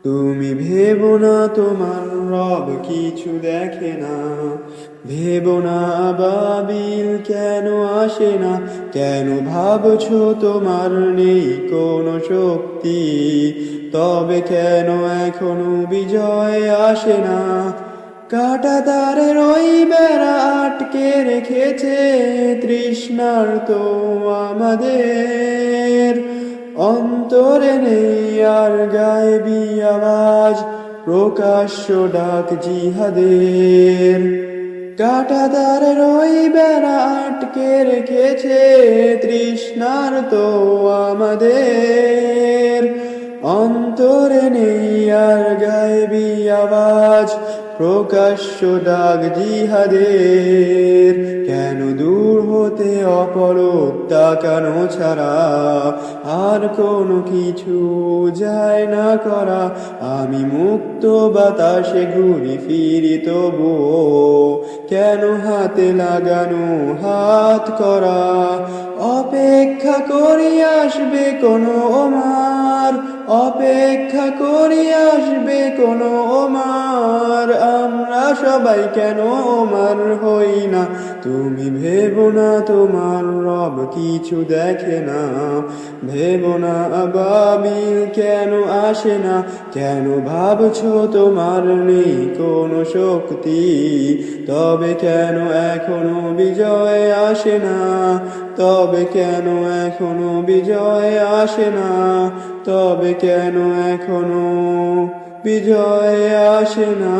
তুমি ভেবো না তোমার রব কিছু দেখে না, ভেবো না আবাবিল কেন আসে না, কেন ভাবছো তোমার নেই কোনো শক্তি, তবে কেন এখনো বিজয় আসে না। কাঁটাতারের ওই বেড়া আটকে রেখেছে তৃষ্ণার তো আমাদের, অন্তরে নেই আর গায়েবী আওয়াজ, প্রকাশ্য ডাক জিহাদের। কাঁটাতারের ওই বেড়া আটকে রেখেছে তৃষ্ণার তো আমাদের, অন্তরে নেই আর গায়েবী আওয়াজ, প্রকাশ্য ডাক জিহাদের। কেন দূর হতে অপলক তাকানো ছাড়া আর কোনো কিছু যায় না করা, আমি মুক্ত বাতাসে ঘুরি ফিরি তবুও কেন হাতে লাগানো হাত করা, অপেক্ষা করি আসবে কোনো ওমার, অপেক্ষা করি আসবে কোনো ওমার, আমরা সবাই কেন ওমার হই না। তুমি ভেবো না তোমার রব কিছু দেখে না, ভেবো না আবাবিল কেন আসে না, কেন ভাবছো তোমার নেই কোনো শক্তি, তবে কেন এখনো বিজয় আসে না, তবে কেন এখনো বিজয় আসে না, তবে কেন এখনো বিজয় আসে না।